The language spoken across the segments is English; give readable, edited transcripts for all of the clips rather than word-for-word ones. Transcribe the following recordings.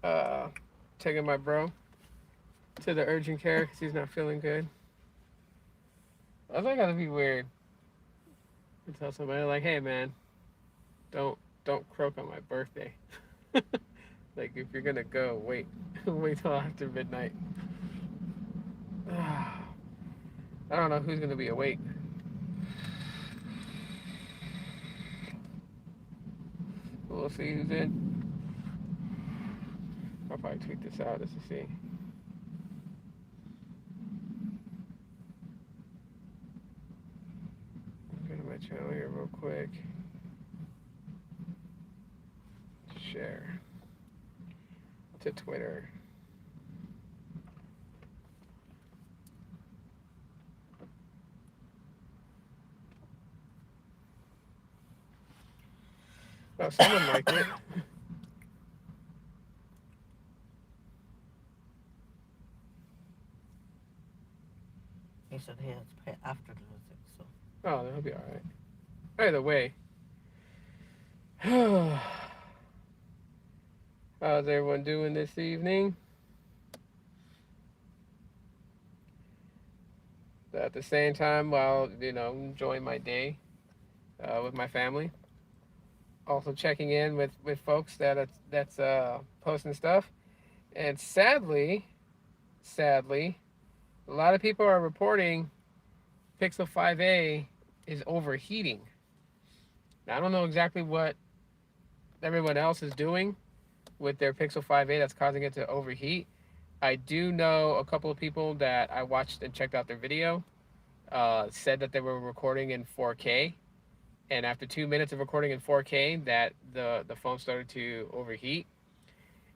uh, taking my bro to the urgent care because he's not feeling good. I think gotta be weird to tell somebody like, "Hey, man, don't don't croak on my birthday." Like, if you're gonna go, wait, wait till after midnight. I don't know who's gonna be awake. We'll see who's in. I'll probably tweet this out just to see. Go to my channel here real quick. Share to Twitter. Oh, someone liked it. He said he has to pay after the music, so. Oh, that'll be all right. Either way, how's everyone doing this evening? At the same time, while enjoying my day with my family, also checking in with folks that's posting stuff, and sadly, a lot of people are reporting Pixel 5a is overheating. Now, I don't know exactly what everyone else is doing with their Pixel 5a that's causing it to overheat. I do know a couple of people that I watched and checked out their video said that they were recording in 4K, and after 2 minutes of recording in 4K, that the phone started to overheat,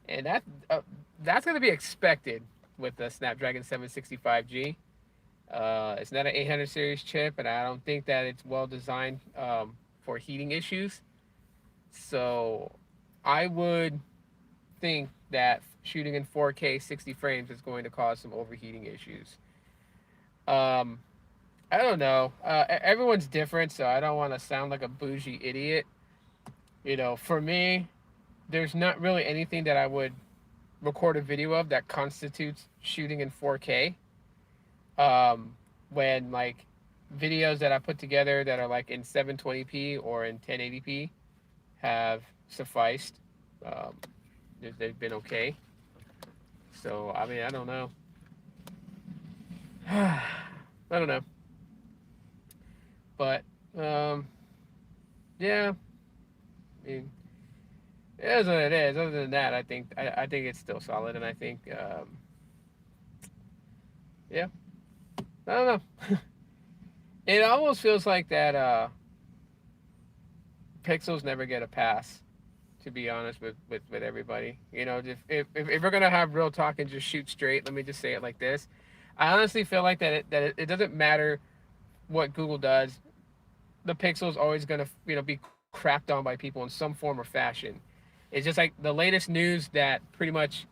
and that's going to be expected with the Snapdragon 765G. It's not an 800 series chip, and I don't think that it's well designed for heating issues. So I would think that shooting in 4K 60 frames is going to cause some overheating issues. Um, I don't know. Everyone's different, so I don't want to sound like a bougie idiot. For me, there's not really anything that I would record a video of that constitutes shooting in 4K. When like videos that I put together that are like in 720p or in 1080p have sufficed. Um, they've been okay. So I mean, I don't know. I don't know, but um, yeah. I mean, it is what it is. Other than that, I think it's still solid, and I think yeah. I don't know. It almost feels like that Pixels never get a pass. To be honest with everybody, if we're gonna have real talk and just shoot straight, let me just say it like this: I honestly feel like it doesn't matter what Google does, the Pixel is always gonna be crapped on by people in some form or fashion. It's just like the latest news that pretty much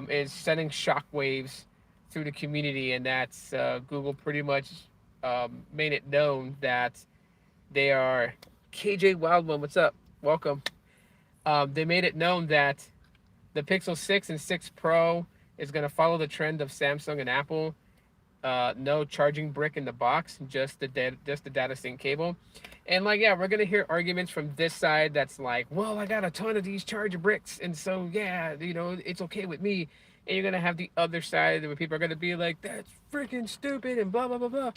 is sending shockwaves through the community, and that's Google pretty much made it known that they are KJ Wildman. What's up? Welcome. They made it known that the Pixel 6 and 6 Pro is going to follow the trend of Samsung and Apple. No charging brick in the box, just the data sync cable. And like, yeah, we're gonna hear arguments from this side that's like, well, I got a ton of these charger bricks, and so yeah, it's okay with me. And you're gonna have the other side where people are gonna be like, that's freaking stupid and blah blah blah blah.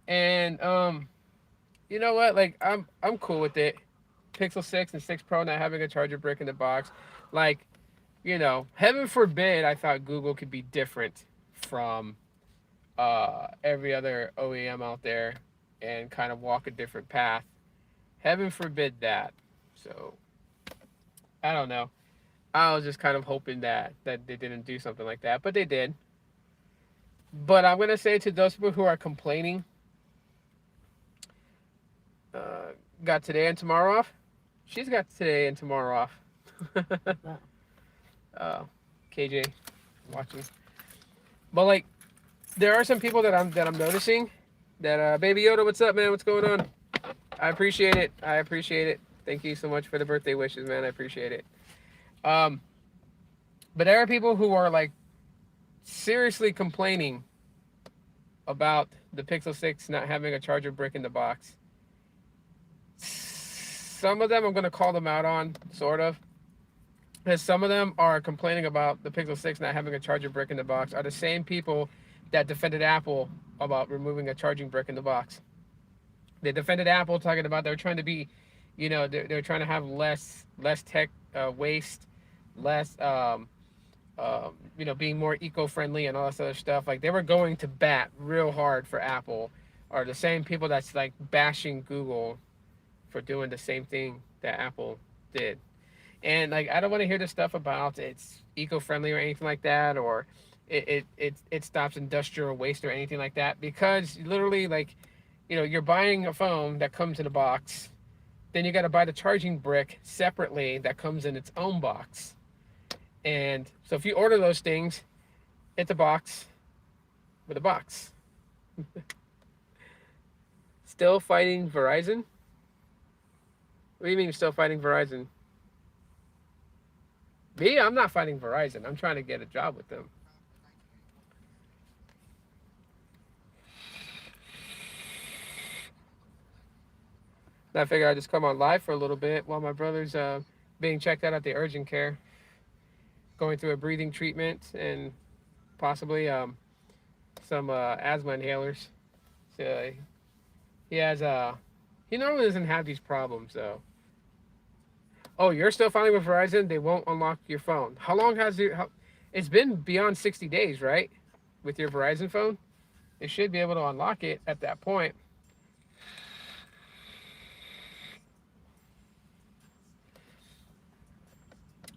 And you know what? Like, I'm cool with it. Pixel 6 and 6 Pro not having a charger brick in the box. Like, heaven forbid I thought Google could be different from every other OEM out there and kind of walk a different path. Heaven forbid that. So I don't know. I was just kind of hoping that they didn't do something like that, but they did. But I'm gonna say to those people who are complaining, got today and tomorrow off. She's got today and tomorrow off. No. uh, KJ watching, but like there are some people that I'm noticing that Baby Yoda, what's up, man? What's going on? I appreciate it. I appreciate it. Thank you so much for the birthday wishes, man. I appreciate it. Um, But there are people who are like seriously complaining about the Pixel 6 not having a charger brick in the box. Some of them I'm going to call them out on, sort of. Because some of them are complaining about the Pixel 6 not having a charger brick in the box, are the same people that defended Apple about removing a charging brick in the box. They defended Apple, talking about they're trying to be, they're trying to have less tech waste, less being more eco-friendly and all this other stuff. Like they were going to bat real hard for Apple, are the same people that's like bashing Google for doing the same thing that Apple did. And like I don't want to hear the stuff about it's eco-friendly or anything like that, or it stops industrial waste or anything like that, because literally like you're buying a phone that comes in a box, then you got to buy the charging brick separately that comes in its own box. And so if you order those things, it's a box with a box. Still fighting Verizon? What do you mean you're still fighting Verizon? Me, I'm not fighting Verizon. I'm trying to get a job with them. I figure I'd just come on live for a little bit while my brother's being checked out at the urgent care, going through a breathing treatment and possibly some asthma inhalers. So he has he normally doesn't have these problems though. Oh, you're still filing with Verizon? They won't unlock your phone. How long has you? It's been beyond 60 days, right? With your Verizon phone, they should be able to unlock it at that point.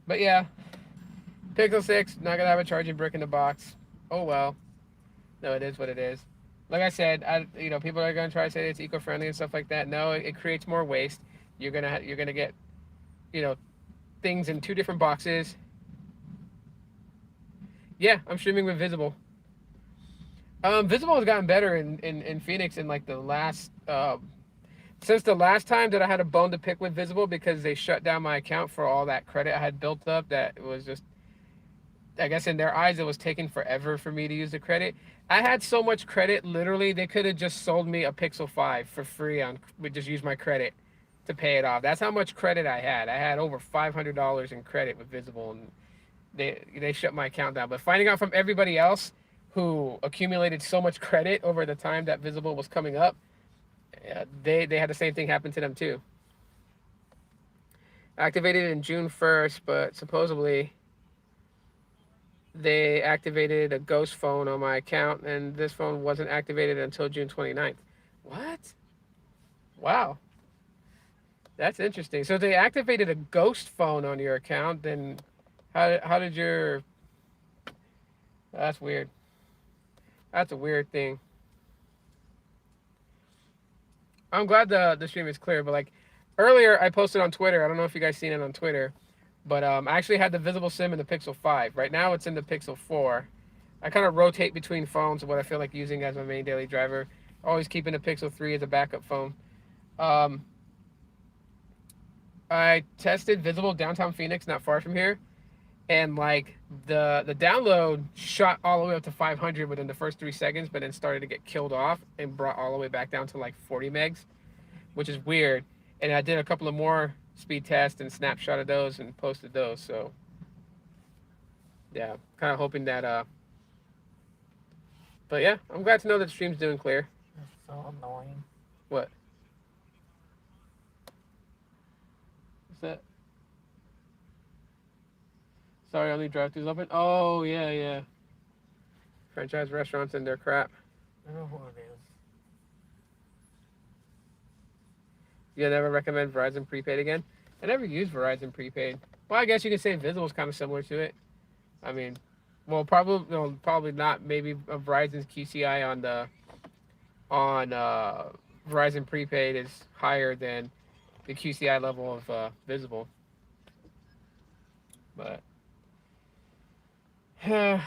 But yeah, Pixel 6 not gonna have a charging brick in the box. Oh well. No, it is what it is. Like I said, people are gonna try to say it's eco-friendly and stuff like that. No, it creates more waste. You're gonna get you know things in two different boxes. Yeah, I'm streaming with Visible. Visible has gotten better in Phoenix in like the last since the last time that I had a bone to pick with Visible, because they shut down my account for all that credit I had built up. That was just, I guess in their eyes, it was taking forever for me to use the credit. I had so much credit, literally, they could have just sold me a Pixel 5 for free on, would just use my credit to pay it off. That's how much credit I had. I had over $500 in credit with Visible, and they shut my account down. But finding out from everybody else who accumulated so much credit over the time that Visible was coming up, they had the same thing happen to them too. Activated in June 1st, but supposedly they activated a ghost phone on my account, and this phone wasn't activated until June 29th. What? Wow. That's interesting. So they activated a ghost phone on your account, then how did your... That's weird. That's a weird thing. I'm glad the stream is clear, but like earlier I posted on Twitter. I don't know if you guys seen it on Twitter, but I actually had the Visible SIM in the Pixel 5. Right now it's in the Pixel 4. I kind of rotate between phones of what I feel like using as my main daily driver. Always keeping the Pixel 3 as a backup phone. Um, I tested Visible downtown Phoenix, not far from here, and like the download shot all the way up to 500 within the first 3 seconds, but then started to get killed off and brought all the way back down to like 40 megs, which is weird. And I did a couple of more speed tests and snapshotted those and posted those. So yeah, kind of hoping that but yeah, I'm glad to know that the stream's doing clear. It's so annoying. What? What's that? Sorry, only drive-throughs open. Oh yeah, yeah. Franchise restaurants and their crap. I know who it is. You never recommend Verizon prepaid again? I never used Verizon prepaid. Well, I guess you could say Visible is kind of similar to it. I mean, well, probably not. Maybe Verizon's QCI on Verizon prepaid is higher than the QCI level of Visible. But and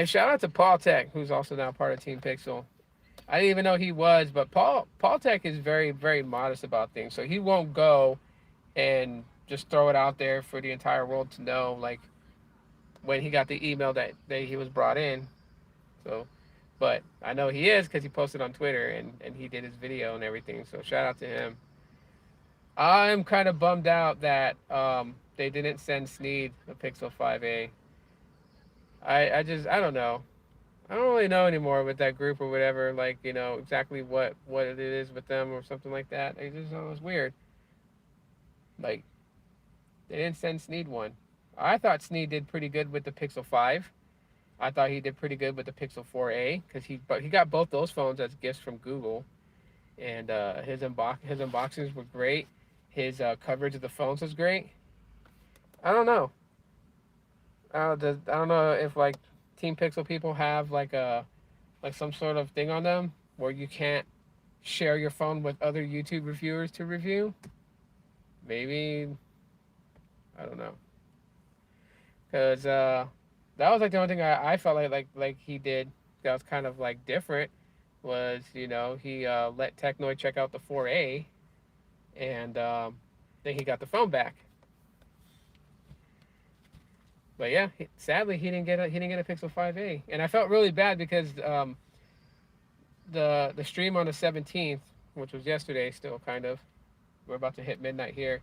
shout out to Paul Tech, who's also now part of Team Pixel. I didn't even know he was, but Paul Tech is very, very modest about things. So he won't go and just throw it out there for the entire world to know. Like, when he got the email that he was brought in. So, but I know he is because he posted on Twitter and he did his video and everything. So shout out to him. I'm kind of bummed out that they didn't send Sneed a Pixel 5a. I just I don't know. I don't really know anymore with that group or whatever. Like exactly what it is with them or something like that. It just was weird. Like they didn't send Sneed one. I thought Sneed did pretty good with the Pixel 5. I thought he did pretty good with the Pixel 4a because he got both those phones as gifts from Google, and his unboxings were great. His coverage of the phones was great. I don't know. I don't know if like Team Pixel people have like some sort of thing on them where you can't share your phone with other YouTube reviewers to review. Maybe I don't know, cause that was like the only thing I felt like he did that was kind of like different was he let Technoid check out the 4A and then he got the phone back. But yeah, sadly he didn't get a Pixel 5a, and I felt really bad because the stream on the 17th, which was yesterday, still kind of we're about to hit midnight here,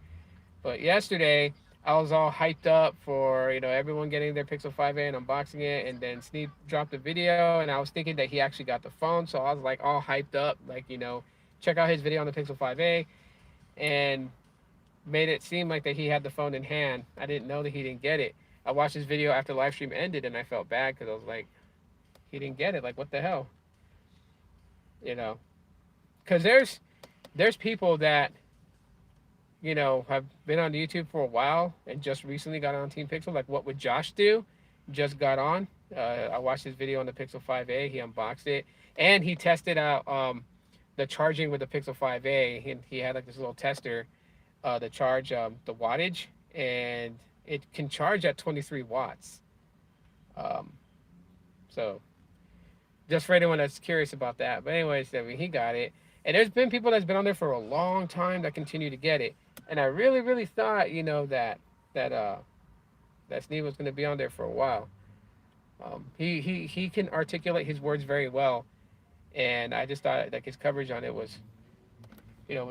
but yesterday I was all hyped up for everyone getting their Pixel 5a and unboxing it, and then Sneak dropped a video, and I was thinking that he actually got the phone, so I was like all hyped up, like check out his video on the Pixel 5a, and made it seem like that he had the phone in hand. I didn't know that he didn't get it. I watched his video after the live stream ended, and I felt bad because I was like, he didn't get it. Like, what the hell? You know, because there's people that have been on YouTube for a while and just recently got on Team Pixel. Like, what would Josh do? Just got on. I watched his video on the Pixel 5a. He unboxed it and he tested out the charging with the Pixel 5a. He had like this little tester the charge the wattage, and it can charge at 23 watts. Um, so just for anyone that's curious about that. But anyways, I mean, he got it, and there's been people that's been on there for a long time that continue to get it, and I really, really thought that that Sneed was going to be on there for a while. He can articulate his words very well, and I just thought like his coverage on it was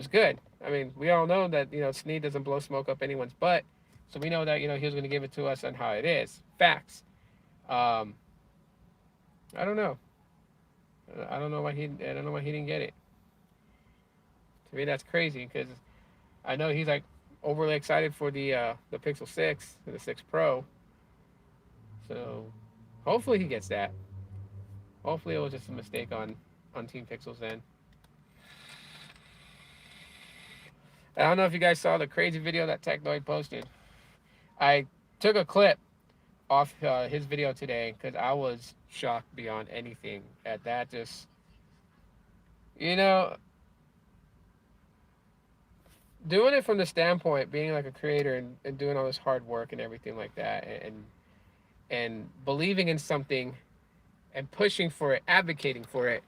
good. I mean, we all know that Sneed doesn't blow smoke up anyone's butt, so we know that he was going to give it to us on how it is, facts. Um, I don't know. I don't know why he didn't get it. To me, that's crazy because I know he's like overly excited for the Pixel 6 and the 6 Pro. So hopefully he gets that. Hopefully it was just a mistake on Team Pixel's end. I don't know if you guys saw the crazy video that Technoid posted. I took a clip off his video today because I was shocked beyond anything at that. Just you know, doing it from the standpoint being like a creator and doing all this hard work and everything like that, and believing in something and pushing for it, advocating for it.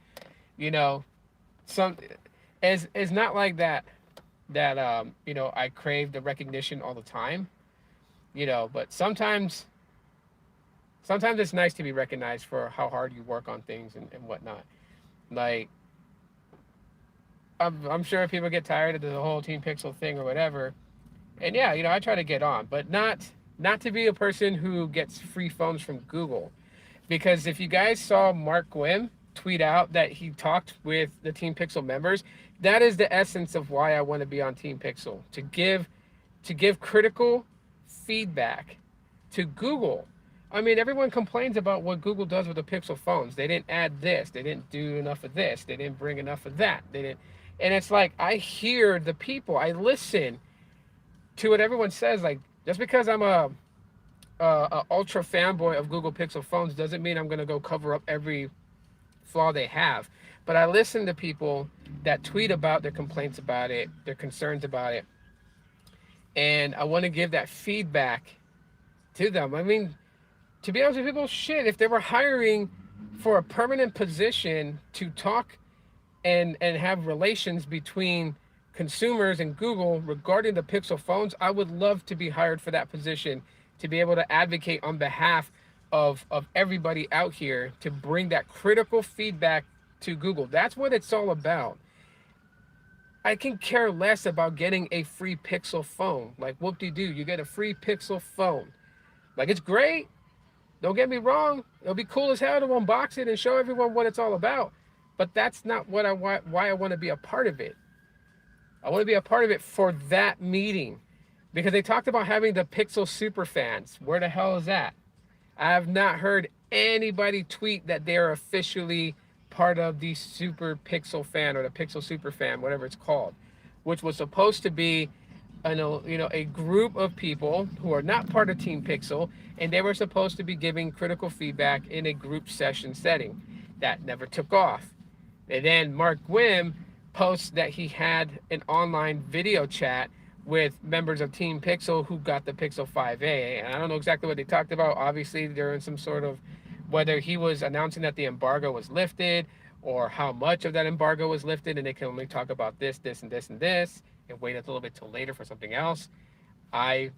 You know, some is not like that I crave the recognition all the time. But sometimes it's nice to be recognized for how hard you work on things and whatnot. Like I'm sure people get tired of the whole Team Pixel thing or whatever. And yeah, I try to get on, but not to be a person who gets free phones from Google. Because if you guys saw Mark Gwynn tweet out that he talked with the Team Pixel members, that is the essence of why I want to be on Team Pixel, to give critical feedback to Google. I mean, everyone complains about what Google does with the Pixel phones. They didn't add this, they didn't do enough of this, they didn't bring enough of that. They didn't and it's like I hear the people, I listen to what everyone says. Like just because I'm a ultra fanboy of Google Pixel phones doesn't mean I'm gonna go cover up every flaw they have. But I listen to people that tweet about their complaints about it, their concerns about it, and I want to give that feedback to them. I mean, to be honest with people, shit, if they were hiring for a permanent position to talk and have relations between consumers and Google regarding the Pixel phones, I would love to be hired for that position to be able to advocate on behalf of everybody out here to bring that critical feedback to Google. That's what it's all about. I can care less about getting a free Pixel phone. Like, whoop de doo, you get a free Pixel phone. Like, it's great. Don't get me wrong. It'll be cool as hell to unbox it and show everyone what it's all about. But that's not what I want. Why I want to be a part of it. I want to be a part of it for that meeting, because they talked about having the Pixel super fans. Where the hell is that? I have not heard anybody tweet that they're officially part of the Super Pixel fan or the Pixel Super fan, whatever it's called, which was supposed to be a group of people who are not part of Team Pixel, and they were supposed to be giving critical feedback in a group session setting. That never took off. And then Mark Gwim posts that he had an online video chat with members of Team Pixel who got the Pixel 5a. And I don't know exactly what they talked about. Obviously, they're in some sort of, whether he was announcing that the embargo was lifted or how much of that embargo was lifted, and they can only talk about this, this, and this, and this, and wait a little bit till later for something else. I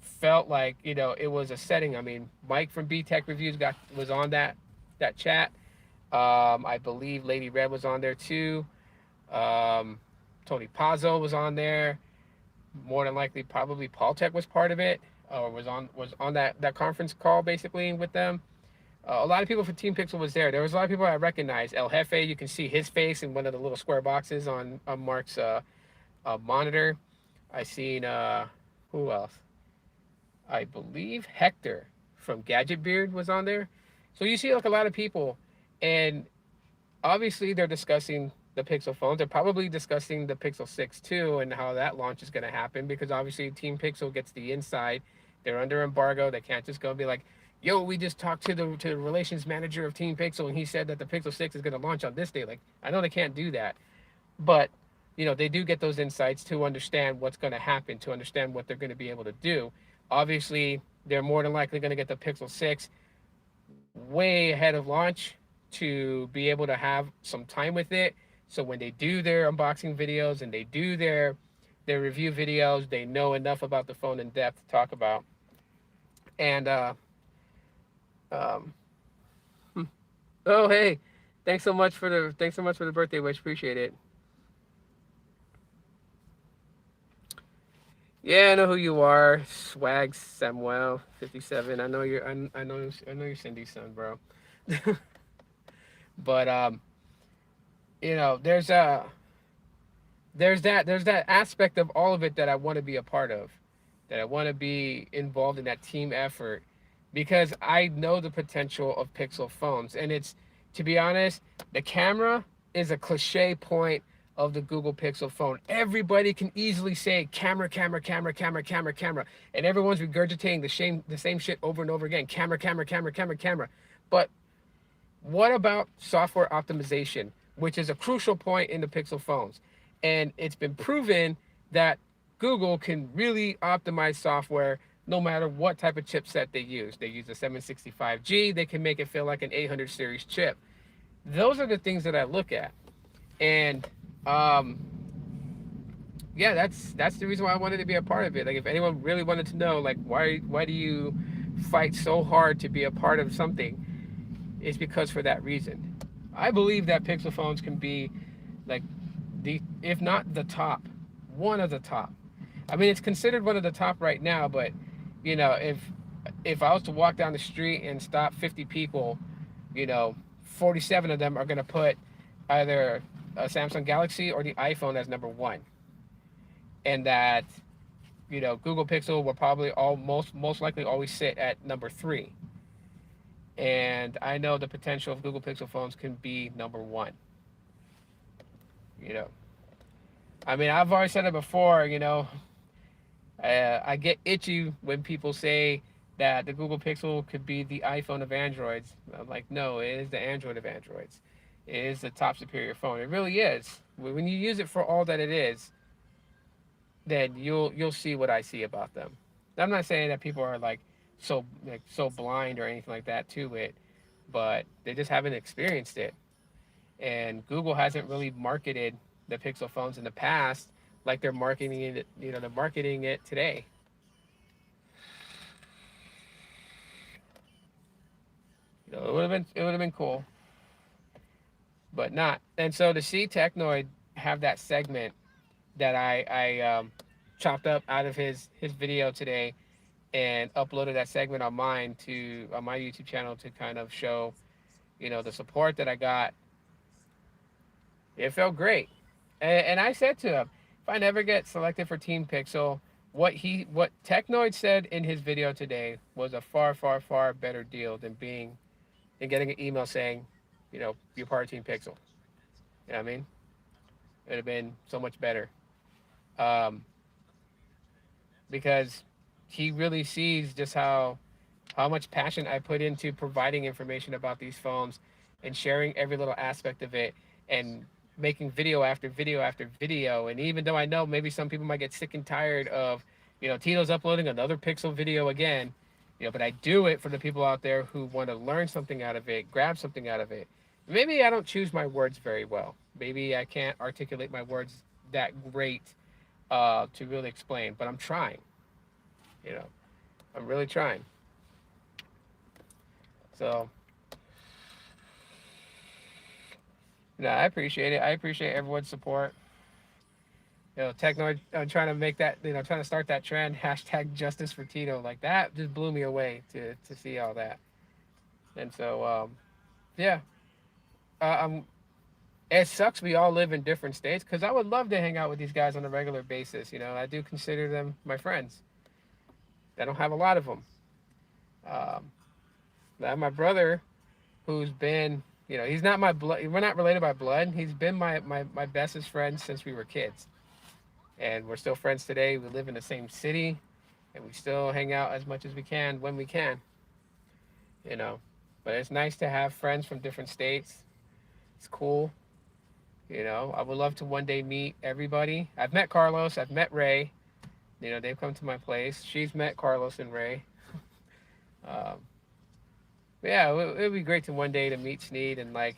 felt like it was a setting. I mean, Mike from B Tech Reviews was on that chat. I believe Lady Red was on there too. Um, Tony Pazzo was on there. More than likely, probably Paul Tech was part of it, or was on that conference call basically with them. A lot of people from Team Pixel was there. There was a lot of people I recognized. El Jefe, you can see his face in one of the little square boxes on Mark's monitor. I seen who else? I believe Hector from Gadget Beard was on there. So you see like a lot of people, and obviously they're discussing the Pixel phones. They're probably discussing the Pixel 6 too and how that launch is going to happen, because obviously Team Pixel gets the inside. They're under embargo. They can't just go and be like, "Yo, we just talked to the relations manager of Team Pixel and he said that the Pixel 6 is going to launch on this day." Like, I know they can't do that, but they do get those insights to understand what's going to happen, to understand what they're going to be able to do. Obviously, they're more than likely going to get the Pixel 6 way ahead of launch to be able to have some time with it. So when they do their unboxing videos and they do their review videos, they know enough about the phone in depth to talk about. And um, oh hey, thanks so much for the birthday wish. Appreciate it. Yeah, I know who you are. Swag Samuel 57. I know you're Cindy's son, bro. But there's that aspect of all of it that I want to be a part of, that I want to be involved in that team effort, because I know the potential of Pixel phones, and it's, to be honest, the camera is a cliche point of the Google Pixel phone. Everybody can easily say camera, camera, camera, camera, camera, camera, and everyone's regurgitating the same shit over and over again. Camera, camera, camera, camera, camera. But what about software optimization, which is a crucial point in the Pixel phones? And it's been proven that Google can really optimize software no matter what type of chipset they use. They use a 765G, they can make it feel like an 800 series chip. Those are the things that I look at. And um, yeah, that's the reason why I wanted to be a part of it. Like, if anyone really wanted to know, like, why do you fight so hard to be a part of something, it's because for that reason. I believe that Pixel phones can be like if not the top, one of the top. I mean, it's considered one of the top right now, but if I was to walk down the street and stop 50 people, 47 of them are going to put either a Samsung Galaxy or the iPhone as number one, and that Google Pixel will probably most likely always sit at number three. And I know the potential of Google Pixel phones can be number one. You know, I mean, I've already said it before. I get itchy when people say that the Google Pixel could be the iPhone of Androids. I'm like, no, it is the Android of Androids. It is the top superior phone. It really is. When you use it for all that it is, then you'll see what I see about them. I'm not saying that people are so blind or anything like that to it, but they just haven't experienced it. And Google hasn't really marketed the Pixel phones in the past like they're marketing it. They're marketing it today. been cool, but not. And so to see Technoid have that segment that I chopped up out of his video today and uploaded that segment on mine to on my YouTube channel to kind of show, the support that I got. It felt great. And I said to him, if I never get selected for Team Pixel, what Technoid said in his video today was a far, far, far better deal than getting an email saying, you're part of Team Pixel. You know what I mean? It'd have been so much better. Um, because he really sees just how much passion I put into providing information about these phones and sharing every little aspect of it and making video after video after video. And even though I know maybe some people might get sick and tired of, Tito's uploading another Pixel video again, but I do it for the people out there who want to learn something out of it, grab something out of it. Maybe I don't choose my words very well. Maybe I can't articulate my words that great to really explain, but I'm trying. You know, I'm really trying. So, I appreciate it. I appreciate everyone's support. Techno trying to make that, trying to start that trend. Hashtag justice for Tito. Like that just blew me away to see all that. And so, yeah, I'm. It sucks we all live in different states because I would love to hang out with these guys on a regular basis. I do consider them my friends. I don't have a lot of them. Um, I have my brother who's been, he's not my blood. We're not related by blood. He's been my bestest friend since we were kids. And we're still friends today. We live in the same city and we still hang out as much as we can when we can, you know. But it's nice to have friends from different states. It's cool. I would love to one day meet everybody. I've met Carlos, I've met Ray. They've come to my place. She's met Carlos and Ray. Um, yeah, it would be great to one day to meet Sneed and like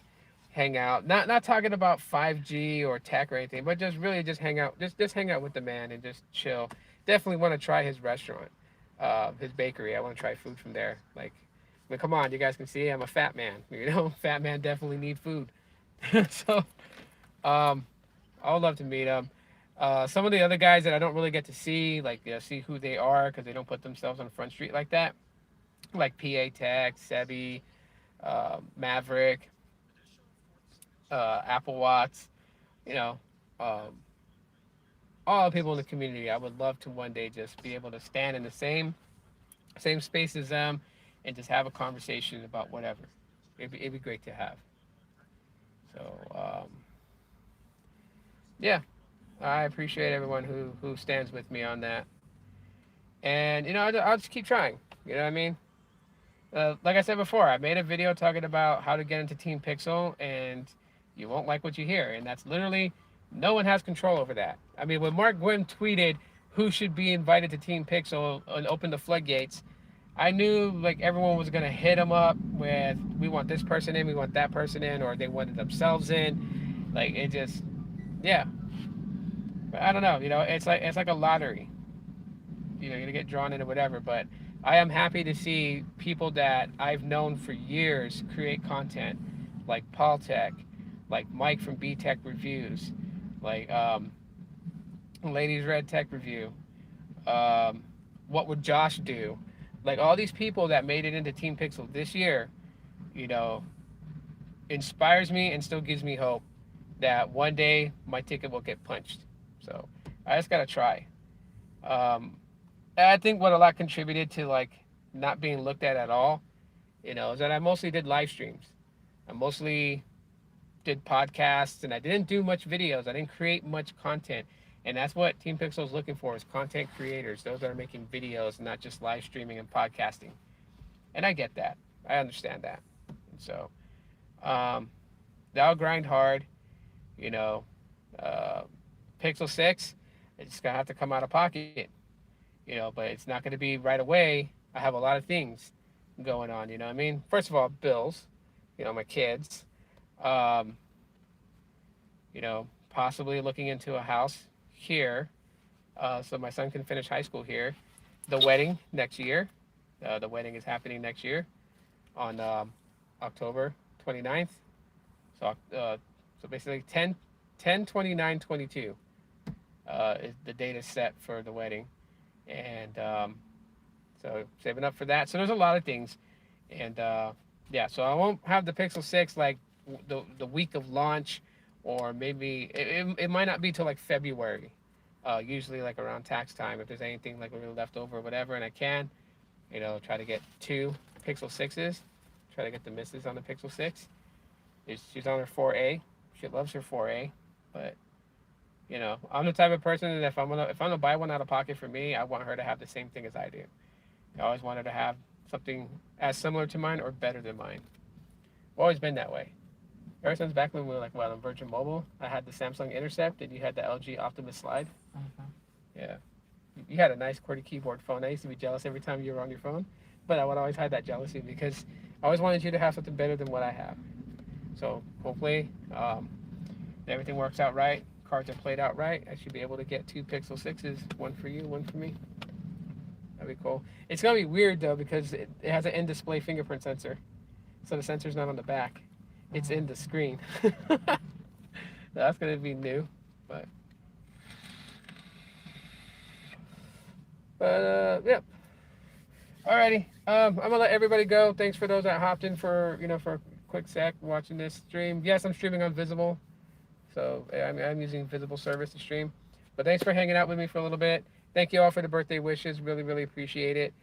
hang out. Not talking about 5G or tech or anything, but just really just hang out. Just hang out with the man and just chill. Definitely want to try his restaurant, his bakery. I want to try food from there. Like, I mean, come on, you guys can see I'm a fat man. Fat man definitely need food. So, um, I would love to meet him. Some of the other guys that I don't really get to see, like see who they are because they don't put themselves on Front Street like that, like PA Tech, Sebi, Maverick, Apple Watts, you know, um, all the people in the community. I would love to one day just be able to stand in the same space as them and just have a conversation about whatever. It'd be great to have. So yeah, I appreciate everyone who stands with me on that. And I'll just keep trying. You know what I mean? Like I said before, I made a video talking about how to get into Team Pixel, and you won't like what you hear. And that's literally no one has control over that. I mean, when Mark Gwynn tweeted who should be invited to Team Pixel and open the floodgates, I knew like everyone was gonna hit him up with we want this person in, we want that person in, or they wanted themselves in. Like it just, yeah. But I don't know. It's like a lottery. You're gonna get drawn into whatever. But I am happy to see people that I've known for years create content, like Paul Tech, like Mike from B Tech Reviews, like Ladies Red Tech Review. Um, what would Josh do? Like all these people that made it into Team Pixel this year, you know, inspires me and still gives me hope that one day my ticket will get punched. So I just gotta try. Um, I think what a lot contributed to like not being looked at all, is that I mostly did live streams. I mostly did podcasts and I didn't do much videos. I didn't create much content. And that's what Team Pixel is looking for is content creators, those that are making videos, not just live streaming and podcasting. And I get that. I understand that. And so um, I'll grind hard, you know. Uh, Pixel 6, it's gonna have to come out of pocket, but it's not gonna be right away. I have a lot of things going on, you know what I mean? First of all, bills, my kids, um, possibly looking into a house here so my son can finish high school here. The wedding next year. The wedding is happening next year on October 29th. So basically 10/29/22 is the date is set for the wedding, and so saving up for that. So there's a lot of things, and yeah, so I won't have the Pixel 6 like the week of launch, or maybe it might not be till like February. Usually like around tax time, if there's anything like really left over or whatever, and I can, try to get two Pixel 6s, try to get the misses on the Pixel 6. She's on her 4A. She loves her 4A, but I'm the type of person that if I'm gonna buy one out of pocket for me, I want her to have the same thing as I do. I always want her to have something as similar to mine or better than mine. I've always been that way. Ever since back when we were like on Virgin Mobile, I had the Samsung Intercept and you had the LG Optimus Slide. Mm-hmm. Yeah, you had a nice QWERTY keyboard phone. I used to be jealous every time you were on your phone, but I would always hide that jealousy because I always wanted you to have something better than what I have. So hopefully everything works out right. Cards are played out right. I should be able to get two Pixel 6s, one for you, one for me. That'd be cool. It's gonna be weird though because it has an in-display fingerprint sensor, so the sensor's not on the back; it's in the screen. That's gonna be new, but yeah. Alrighty. I'm gonna let everybody go. Thanks for those that hopped in for a quick sec watching this stream. Yes, I'm streaming on Visible, so I'm using Visible service to stream. But thanks for hanging out with me for a little bit. Thank you all for the birthday wishes. Really, really appreciate it.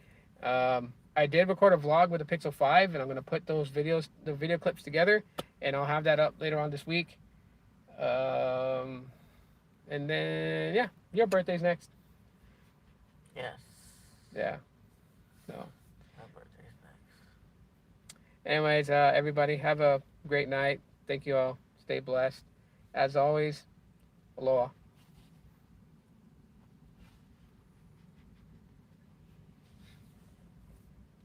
I did record a vlog with the Pixel 5, and I'm gonna put the video clips together, and I'll have that up later on this week. And then yeah, your birthday's next. Yes. Yeah. So. My birthday's next. Anyways, everybody have a great night. Thank you all. Stay blessed. As always, aloha.